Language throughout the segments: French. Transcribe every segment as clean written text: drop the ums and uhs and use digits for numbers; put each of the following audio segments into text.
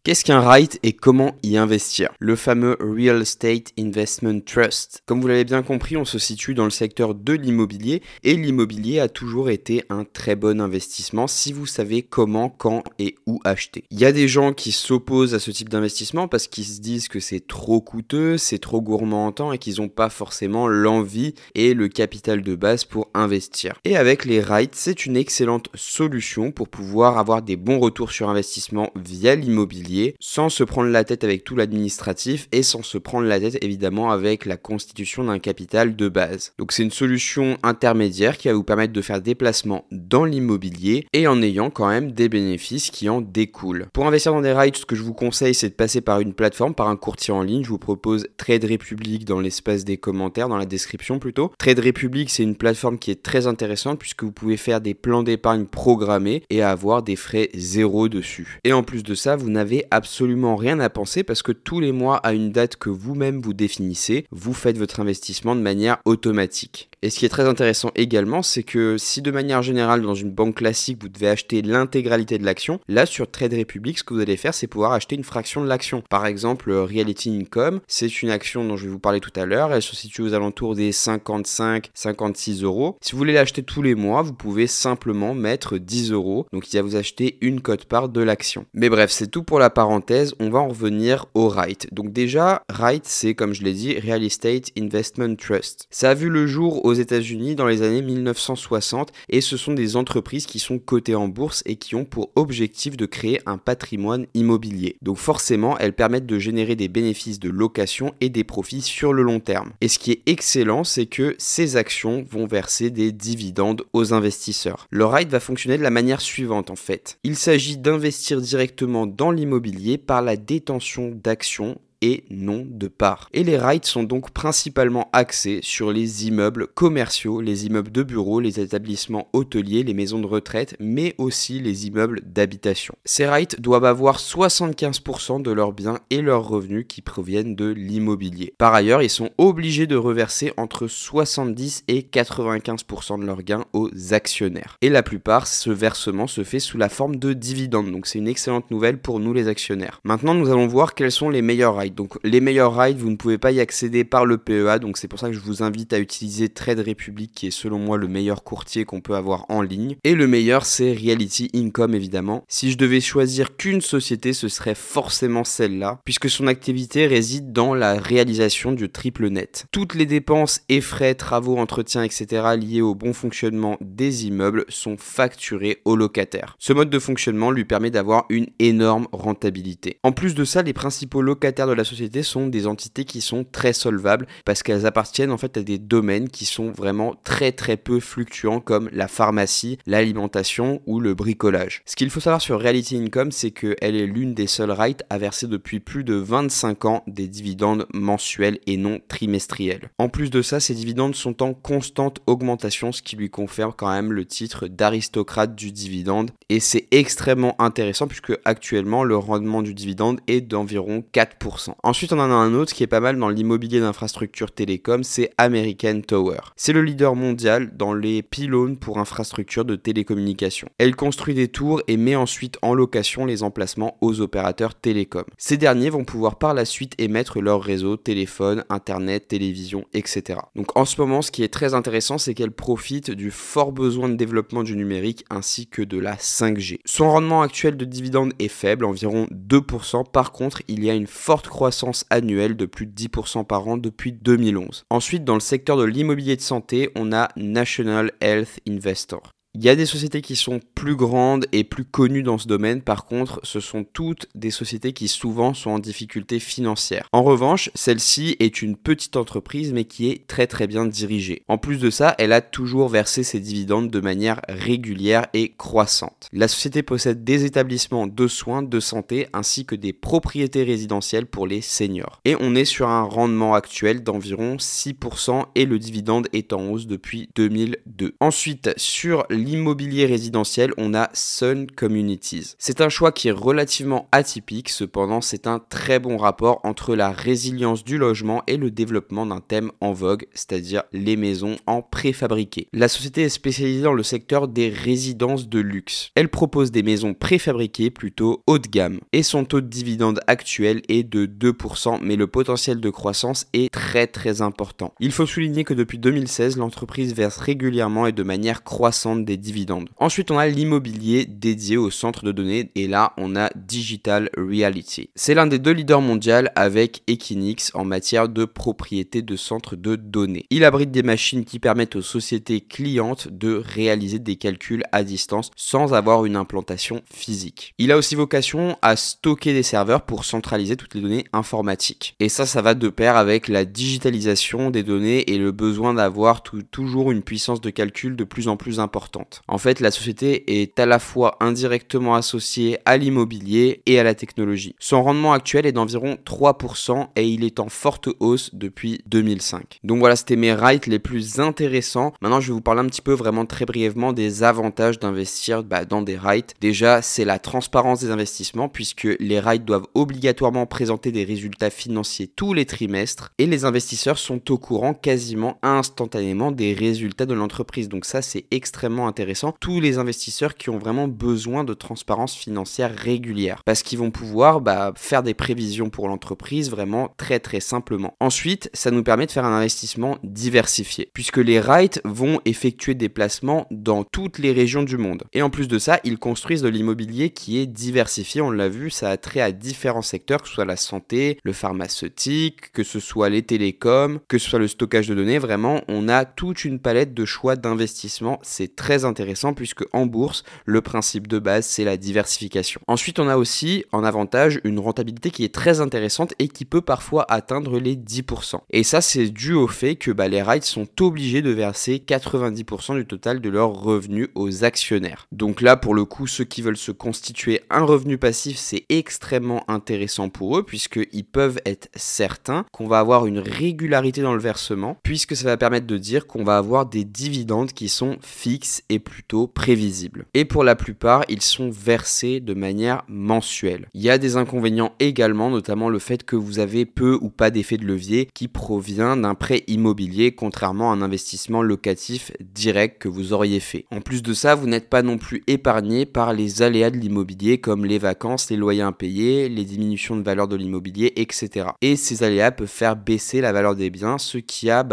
Qu'est-ce qu'un REIT et comment y investir? Le fameux Real Estate Investment Trust. Comme vous l'avez bien compris, on se situe dans le secteur de l'immobilier et l'immobilier a toujours été un très bon investissement si vous savez comment, quand et où acheter. Il y a des gens qui s'opposent à ce type d'investissement parce qu'ils se disent que c'est trop coûteux, c'est trop gourmand en temps et qu'ils n'ont pas forcément l'envie et le capital de base pour investir. Et avec les REIT, c'est une excellente solution pour pouvoir avoir des bons retours sur investissement via l'immobilier sans se prendre la tête avec tout l'administratif et sans se prendre la tête évidemment avec la constitution d'un capital de base. Donc c'est une solution intermédiaire qui va vous permettre de faire des placements dans l'immobilier et en ayant quand même des bénéfices qui en découlent. Pour investir dans des REIT, ce que je vous conseille c'est de passer par une plateforme, par un courtier en ligne. Je vous propose Trade Republic dans l'espace des commentaires, dans la description plutôt. Trade Republic c'est une plateforme qui est très intéressante puisque vous pouvez faire des plans d'épargne programmés et avoir des frais zéro dessus. Et en plus de ça, vous n'avez absolument rien à penser parce que tous les mois à une date que vous-même vous définissez, vous faites votre investissement de manière automatique. Et ce qui est très intéressant également, c'est que si de manière générale dans une banque classique vous devez acheter l'intégralité de l'action, là sur Trade Republic ce que vous allez faire c'est pouvoir acheter une fraction de l'action. Par exemple Reality Income, c'est une action dont je vais vous parler tout à l'heure, elle se situe aux alentours des 55-56 euros. Si vous voulez l'acheter tous les mois, vous pouvez simplement mettre 10 euros, donc il va vous acheter une quote-part de l'action. Mais bref, c'est tout pour la parenthèse, on va en revenir au REIT. Donc déjà, REIT c'est comme je l'ai dit, Real Estate Investment Trust. Ça a vu le jour aux États-Unis dans les années 1960 et ce sont des entreprises qui sont cotées en bourse et qui ont pour objectif de créer un patrimoine immobilier. Donc forcément, elles permettent de générer des bénéfices de location et des profits sur le long terme. Et ce qui est excellent, c'est que ces actions vont verser des dividendes aux investisseurs. Le REIT va fonctionner de la manière suivante en fait. Il s'agit d'investir directement dans l'immobilier par la détention d'actions et non de parts. Et les REIT sont donc principalement axés sur les immeubles commerciaux, les immeubles de bureaux, les établissements hôteliers, les maisons de retraite, mais aussi les immeubles d'habitation. Ces REIT doivent avoir 75% de leurs biens et leurs revenus qui proviennent de l'immobilier. Par ailleurs, ils sont obligés de reverser entre 70 et 95% de leurs gains aux actionnaires. Et la plupart, ce versement se fait sous la forme de dividendes, donc c'est une excellente nouvelle pour nous les actionnaires. Maintenant, nous allons voir quels sont les meilleurs REIT. Donc les meilleurs REIT, vous ne pouvez pas y accéder par le PEA, donc c'est pour ça que je vous invite à utiliser Trade Republic qui est selon moi le meilleur courtier qu'on peut avoir en ligne. Et le meilleur c'est Reality Income évidemment. Si je devais choisir qu'une société, ce serait forcément celle-là, puisque son activité réside dans la réalisation du triple net. Toutes les dépenses et frais, travaux, entretiens, etc. liés au bon fonctionnement des immeubles sont facturés aux locataires. Ce mode de fonctionnement lui permet d'avoir une énorme rentabilité. En plus de ça, les principaux locataires de la société sont des entités qui sont très solvables parce qu'elles appartiennent en fait à des domaines qui sont vraiment très peu fluctuants comme la pharmacie, l'alimentation ou le bricolage. Ce qu'il faut savoir sur Reality Income, c'est qu'elle est l'une des seules REIT à verser depuis plus de 25 ans des dividendes mensuels et non trimestriels. En plus de ça, ces dividendes sont en constante augmentation, ce qui lui confère quand même le titre d'aristocrate du dividende et c'est extrêmement intéressant puisque actuellement le rendement du dividende est d'environ 4%. Ensuite, on en a un autre qui est pas mal dans l'immobilier d'infrastructure télécom, c'est American Tower. C'est le leader mondial dans les pylônes pour infrastructures de télécommunications. Elle construit des tours et met ensuite en location les emplacements aux opérateurs télécoms. Ces derniers vont pouvoir par la suite émettre leur réseau, téléphone, internet, télévision, etc. Donc en ce moment, ce qui est très intéressant, c'est qu'elle profite du fort besoin de développement du numérique ainsi que de la 5G. Son rendement actuel de dividende est faible, environ 2%. Par contre, il y a une forte croissance annuelle de plus de 10% par an depuis 2011. Ensuite, dans le secteur de l'immobilier de santé, on a National Health Investor. Il y a des sociétés qui sont plus grandes et plus connues dans ce domaine, par contre, ce sont toutes des sociétés qui souvent sont en difficulté financière. En revanche, celle-ci est une petite entreprise mais qui est très bien dirigée. En plus de ça, elle a toujours versé ses dividendes de manière régulière et croissante. La société possède des établissements de soins, de santé ainsi que des propriétés résidentielles pour les seniors. Et on est sur un rendement actuel d'environ 6% et le dividende est en hausse depuis 2002. Ensuite, sur l'immobilier résidentiel, on a Sun Communities. C'est un choix qui est relativement atypique, cependant c'est un très bon rapport entre la résilience du logement et le développement d'un thème en vogue, c'est-à-dire les maisons en préfabriqué. La société est spécialisée dans le secteur des résidences de luxe. Elle propose des maisons préfabriquées plutôt haut de gamme et son taux de dividende actuel est de 2%, mais le potentiel de croissance est très important. Il faut souligner que depuis 2016, l'entreprise verse régulièrement et de manière croissante des dividendes. Ensuite, on a l'immobilier dédié au centre de données et là, on a Digital Realty. C'est l'un des 2 leaders mondiaux avec Equinix en matière de propriété de centres de données. Il abrite des machines qui permettent aux sociétés clientes de réaliser des calculs à distance sans avoir une implantation physique. Il a aussi vocation à stocker des serveurs pour centraliser toutes les données informatiques. Et ça va de pair avec la digitalisation des données et le besoin d'avoir toujours une puissance de calcul de plus en plus importante. En fait, la société est à la fois indirectement associée à l'immobilier et à la technologie. Son rendement actuel est d'environ 3% et il est en forte hausse depuis 2005. Donc voilà, c'était mes REIT les plus intéressants. Maintenant, je vais vous parler un petit peu vraiment très brièvement des avantages d'investir dans des REIT. Déjà, c'est la transparence des investissements puisque les REIT doivent obligatoirement présenter des résultats financiers tous les trimestres et les investisseurs sont au courant quasiment instantanément des résultats de l'entreprise. Donc ça, c'est extrêmement intéressant. Tous les investisseurs qui ont vraiment besoin de transparence financière régulière parce qu'ils vont pouvoir faire des prévisions pour l'entreprise vraiment très simplement. Ensuite, ça nous permet de faire un investissement diversifié puisque les REIT vont effectuer des placements dans toutes les régions du monde. Et en plus de ça, ils construisent de l'immobilier qui est diversifié. On l'a vu, ça a trait à différents secteurs, que ce soit la santé, le pharmaceutique, que ce soit les télécoms, que ce soit le stockage de données. Vraiment, on a toute une palette de choix d'investissement. C'est très intéressant puisque en bourse, le principe de base, c'est la diversification. Ensuite, on a aussi en avantage une rentabilité qui est très intéressante et qui peut parfois atteindre les 10%. Et ça, c'est dû au fait que les REIT sont obligés de verser 90% du total de leurs revenus aux actionnaires. Donc là, pour le coup, ceux qui veulent se constituer un revenu passif, c'est extrêmement intéressant pour eux puisqu'ils peuvent être certains qu'on va avoir une régularité dans le versement puisque ça va permettre de dire qu'on va avoir des dividendes qui sont fixes et plutôt prévisibles. Et pour la plupart, ils sont versés de manière mensuelle. Il y a des inconvénients également, notamment le fait que vous avez peu ou pas d'effet de levier qui provient d'un prêt immobilier contrairement à un investissement locatif direct que vous auriez fait. En plus de ça, vous n'êtes pas non plus épargné par les aléas de l'immobilier comme les vacances, les loyers impayés, les diminutions de valeur de l'immobilier, etc. Et ces aléas peuvent faire baisser la valeur des biens, ce qui a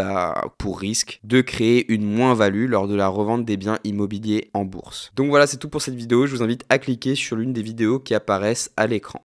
pour risque de créer une moins-value lors de la revente des biens immobiliers en bourse. Donc voilà, c'est tout pour cette vidéo. Je vous invite à cliquer sur l'une des vidéos qui apparaissent à l'écran.